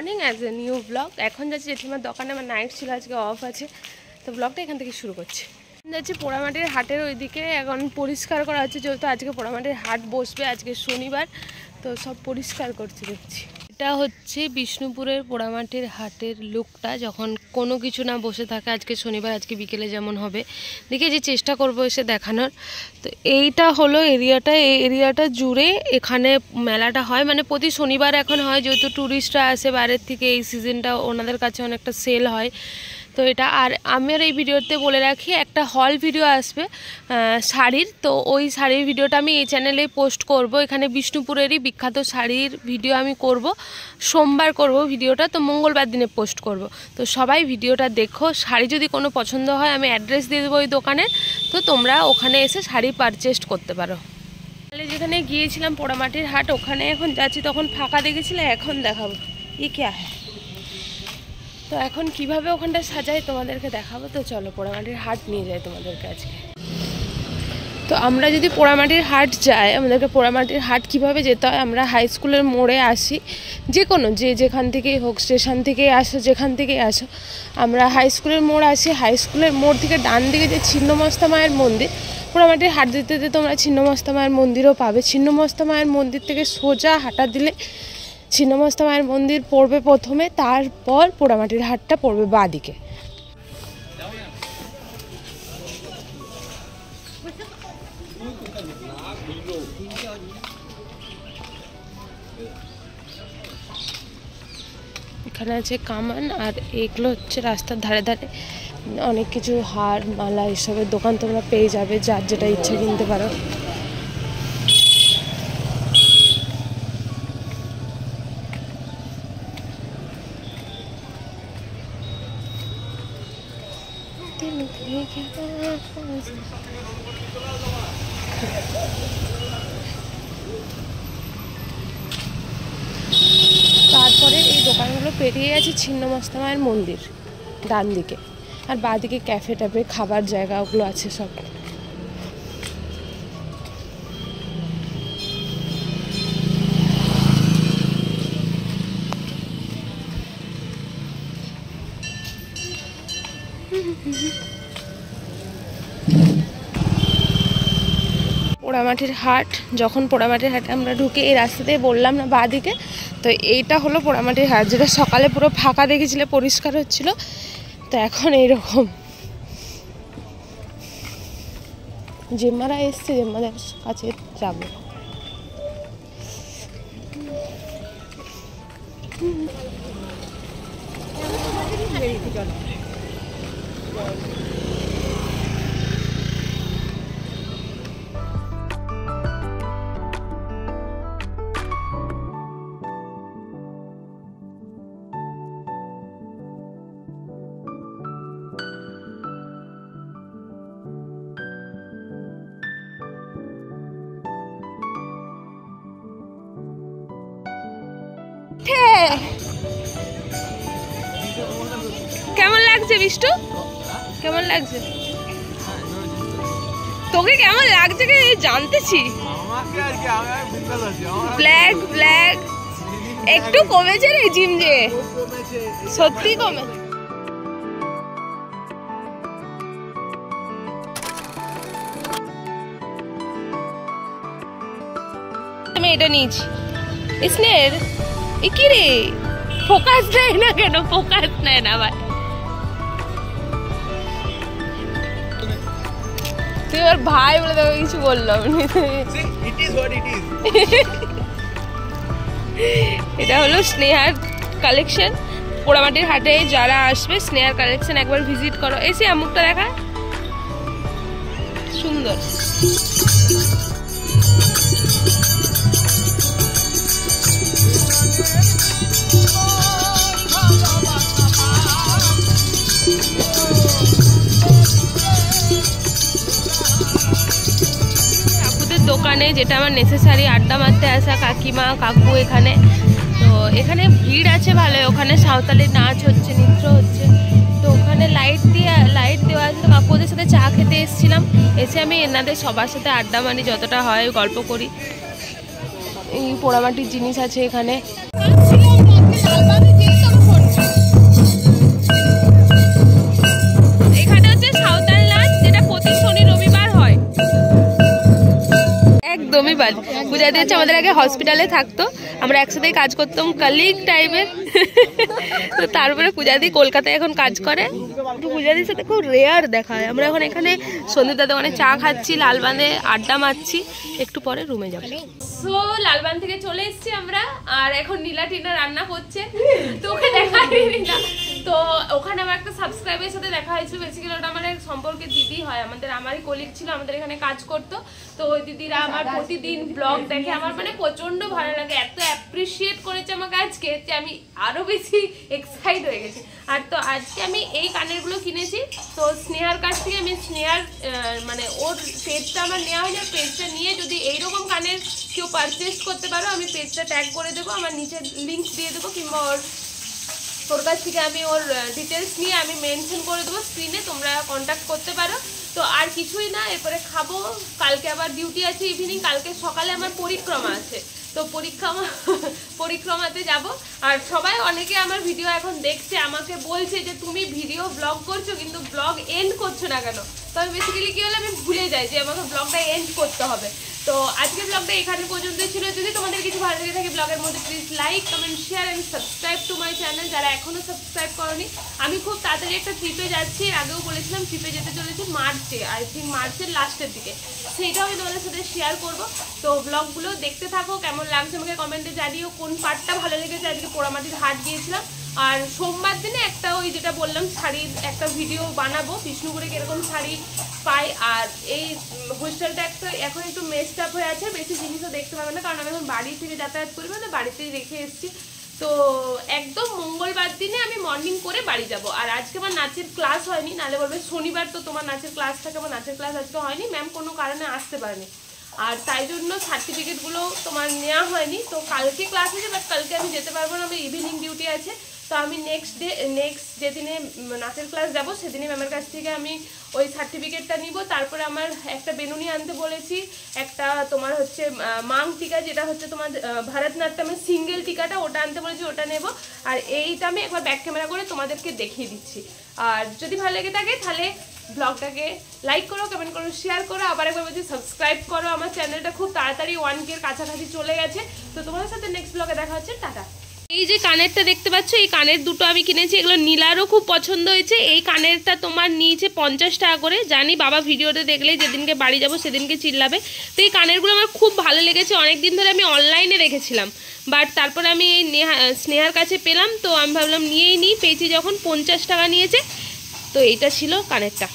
Morning as a new blog. এখন যাচ্ছি জেঠিমার দোকানে, আমার নাইট ছিল, আজকে অফ আছে, তো ব্লগটা এখান থেকে শুরু করছি। যাচ্ছি পোড়ামাটির হাটের ওইদিকে, এখন পরিষ্কার করা হচ্ছে, যেহেতু আজকে পোড়ামাটির হাট বসবে, আজকে শনিবার, তো সব পরিষ্কার করছি দেখছি। এটা হচ্ছে বিষ্ণুপুরের পোড়ামাটির হাটের লুকটা, যখন কোনো কিছু না বসে থাকে। আজকে শনিবার, আজকে বিকেলে যেমন হবে, দেখে যে চেষ্টা করব এসে দেখানোর। তো এইটা হলো এরিয়াটা, এই এরিয়াটা জুড়ে এখানে মেলাটা হয়, মানে প্রতি শনিবার এখন হয়, যেহেতু ট্যুরিস্টরা আসে বাইরের থেকে, এই সিজনটা ওনাদের কাছে অনেকটা সেল হয়। তো এটা, আর আমার এই ভিডিওতে বলে রাখি, একটা হল ভিডিও আসবে শাড়ির, তো ওই শাড়ির ভিডিওটা আমি এই চ্যানেলে পোস্ট করব। এখানে বিষ্ণুপুরেরই বিখ্যাত শাড়ির ভিডিও আমি করব, সোমবার করব ভিডিওটা, তো মঙ্গলবার দিনে পোস্ট করব। তো সবাই ভিডিওটা দেখো, শাড়ি যদি কোনো পছন্দ হয় আমি অ্যাড্রেস দিয়ে দেবো ওই দোকানের, তো তোমরা ওখানে এসে শাড়ি পারচেস করতে পারো। তাহলে যেখানে গিয়েছিলাম পোড়ামাটির হাট, ওখানে এখন যাচ্ছি, তখন ফাঁকা দেখেছিলে, এখন দেখাবো ই কে হ্যাঁ। তো এখন কিভাবে ওখানটা সাজাই তোমাদেরকে দেখাবো, তো চলো পোড়ামাটির হাট নিয়ে যাই তোমাদেরকে আজকে। তো আমরা যদি পোড়ামাটির হাট যাই, আমাদেরকে পোড়ামাটির হাট কিভাবে যেতে হয়, আমরা হাই স্কুলের মোড়ে আসি, যে কোনো যেখান থেকেই হোক, স্টেশন থেকেই আসো, যেখান থেকেই আসো, আমরা হাই স্কুলের মোড় আসি। হাই স্কুলের মোড় থেকে ডান দিকে যে ছিন্নমস্তা মায়ের মন্দির, পোড়ামাটির হাট দিতে দিতে তোমরা ছিন্নমস্তা মায়ের মন্দিরও পাবে। ছিন্নমস্তা মায়ের মন্দির থেকে সোজা হাঁটা দিলে ছিন্নমস্তা মায়ের মন্দির পড়বে প্রথমে, তারপর পোড়ামাটির হাটটা পড়বে বাঁ দিকে। এখানে আছে কামান, আর এগুলো হচ্ছে রাস্তার ধারে ধারে অনেক কিছু হার মালা এসবের দোকান তোমরা পেয়ে যাবে, যার যেটা ইচ্ছা কিনতে পারো। তারপরে এই দোকানগুলো পেরিয়ে আছে ছিন্নমস্তা মায়ের মন্দির ডান দিকে, আর বাঁ দিকে ক্যাফে ট্যাফে খাবার জায়গা ওগুলো আছে সব। পোড়ামাটির হাট, যখন পোড়ামাটির হাটে আমরা ঢুকে এই রাস্তাতেই বললাম না বাঁ দিকে, তো এইটা হলো পোড়ামাটির হাট, যেটা সকালে পুরো ফাঁকা দেখেছিলে, পরিষ্কার হচ্ছিল, তো এখন এইরকম। জেম্মারা এসছে, জেম্মাদের কাছে যাবো। কেমন লাগছে বিষ্টু, কেমন লাগছে তোকে, কেমন লাগছে কি জানতেছি? ব্ল্যাক ব্ল্যাক একটু কমেছে রে জিম, যে সত্যি কমে। আমি এটা নিয়েছি স্নেহের, এ কি রে ফোকাস দেয় না কেন, ফোকাস নেয় না ভাই, তুই ওর ভাই বলে তোকে কিছু বললাম। এটা হলো স্নেহার কালেকশন। পোড়ামাটির হাটে যারা আসবে, স্নেহার কালেকশন একবার ভিজিট করো। এসে মুখটা দেখা সুন্দর। দোকানে যেটা আমার নেসেসারি, আড্ডা মারতে আসা কাকিমা কাকু এখানে, তো এখানে ভিড় আছে ভালো। ওখানে সাঁওতালি নাচ হচ্ছে, নৃত্য হচ্ছে, তো ওখানে লাইট দেওয়া আছে। কাকুদের সাথে চা খেতে এসেছিলাম, এসে আমি এনাদের সবার সাথে আড্ডা মারি, যতটা হয় গল্প করি। এই পোড়ামাটির জিনিস আছে এখানে। পূজাদি হচ্ছে আমাদের আগে হসপিটালে থাকতো, আমরা একসাথেই কাজ করতাম কলিগ টাইপের। তো তারপরে পূজাদি কলকাতায় এখন কাজ করে। পূজাদির সাথে খুব রেয়ার দেখা হয়। আমরা এখন এখানে সন্দীপদার দোকানে চা খাচ্ছি, লালবাঁধে আড্ডা মারছি, একটু পরে রুমে যাবো। সো লালবাঁধ থেকে চলে এসেছি আমরা, আর এখন নীলা টিনা রান্না করছে, তো ওকে দেখাইনি না। তো ওখানে আমার একটা সাবস্ক্রাইবের সাথে দেখা হয়েছিল, বেসিক্যালি ওটা আমার সম্পর্কে দিদি হয়, আমারই কলিগ ছিল, আমাদের এখানে কাজ করতো। তো ওই দিদিরা আমার প্রতিদিন ব্লগ দেখে, আমার মানে প্রচন্ড ভালো লাগে, এত অ্যাপ্রিসিয়েট করেছে আমাকে আজকে যে আমি আরো বেশি এক্সাইট হয়ে গেছি। আর তো আজকে আমি এই কানেরগুলো কিনেছি, তো স্নেহার কাছ থেকে আমি স্নেহার মানে ওর পেজটা আমার নেওয়া হয়নি, পেজটা নিয়ে যদি এইরকম কানের কেউ পারচেস করতে পারো আমি পেজটা ট্যাগ করে দেবো, আমার নিচে লিঙ্ক দিয়ে দেবো, কিংবা ওর কাছ থেকে আমি ওর ডিটেলস নিয়ে আমি মেনশন করে দেবো স্ক্রিনে, তোমরা কন্ট্যাক্ট করতে পারো। তো আর কিছুই না, এরপরে খাবো, কালকে আবার ডিউটি আছে ইভিনিং, কালকে সকালে আমার পরিক্রমা আছে, তো পরিক্রমাতে যাব। আর সবাই অনেকে আমার ভিডিও এখন দেখছে, আমাকে বলছে যে তুমি ভিডিও ব্লগ করছো কিন্তু ব্লগ এন্ড করছো না কেন। তো আমি বেসিক্যালি কী হলো, আমি ভুলে যাই যে আমাকে ব্লগটা এন্ড করতে হবে। তো আজকের ব্লগটা এখানে পর্যন্তই ছিল। যদি তোমাদের কিছু ভালো লেগে থাকে ব্লগের মধ্যে, please like, comment, share and subscribe to my channel, যারা এখনও সাবস্ক্রাইব করনি। আমি খুব তাড়াতাড়ি একটা ট্রিপে যাচ্ছি, আগেও বলেছিলাম ট্রিপে যেতে চলেছি মার্চে, আই থিঙ্ক মার্চের লাস্টের দিকে, সেইটাও আমি তোমাদের সাথে শেয়ার করবো। তো ব্লগগুলো দেখতে থাকো, কেমন লাগছে আমাকে কমেন্টে জানিও, কোন পার্টটা ভালো লেগেছে। আজকে পোড়ামাটির হাট গিয়েছিলাম, আর সোমবার দিনে একটা ওই যেটা বললাম শাড়ির একটা ভিডিও বানাবো, বিষ্ণুপুরে কিরকম শাড়ি পাই। আর এই হোস্টেলটা এখন একটু মেস্ট আপ হয়ে আছে, বেশি জিনিসও দেখতে পাবে না, কারণ আমি এখন বাড়ি থেকে যাতায়াত করি, মানে বাড়িতেই রেখে এসেছি। তো একদম মঙ্গলবার দিনে আমি মর্নিং করে বাড়ি যাব। আর আজকে আমার নাচের ক্লাস হয়নি, নাহলে বলবে শনিবার তো তোমার নাচের ক্লাস থাকে, আমার নাচের ক্লাস আজকে হয়নি, ম্যাম কোনো কারণে আসতে পারেনি, আর তাই জন্য সার্টিফিকেটগুলো তোমার নেওয়া হয়নি। তো কালকে ক্লাস আছে, বাট কালকে আমি যেতে পারবো না, আমার ইভিনিং ডিউটি আছে। তো আমি নেক্সট যেদিনে নাচের ক্লাস যাব সেদিনে ম্যামের কাছ থেকে আমি ওই সার্টিফিকেটটা নিব। তারপরে আমার একটা বেনুনি আনতে বলেছি, একটা তোমার হচ্ছে মাং টিকা, যেটা হচ্ছে তোমার ভারতনাট্যমের সিঙ্গেল টিকাটা, ওটা আনতে বলেছি, ওটা নেব। আর এইটা আমি একবার ব্যাক ক্যামেরা করে তোমাদেরকে দেখিয়ে দিচ্ছি। আর যদি ভালো লেগে থাকে তাহলে ব্লগটাকে লাইক করো, কমেন্ট করো, শেয়ার করো, আবার একবার বলছি সাবস্ক্রাইব করো। আমার চ্যানেলটা খুব তাড়াতাড়ি 1K এর কাছাকাছি চলে গেছে। তো তোমাদের সাথে নেক্সট ব্লগে দেখা হচ্ছে, টাটা। এই যে কানেরটা দেখতে পাচ্ছ, এই কানের দুটো আমি কিনেছি, এগুলো নীলারও খুব পছন্দ হয়েছে। এই কানেরটা তোমার নিয়েছে 50 টাকা করে, জানি বাবা ভিডিওতে দেখলেই যেদিনকে বাড়ি যাব সেদিনকে চিল্লাবে। তো এই কানেরগুলো আমার খুব ভালো লেগেছে, অনেক দিন ধরে আমি অনলাইনে রেখেছিলাম, বাট তারপরে আমি এই স্নেহার কাছে পেলাম, তো আমি ভাবলাম নিয়েই নিই, পেয়েছি যখন 50 টাকা নিয়েছে। তো এইটা ছিল কানেরটা।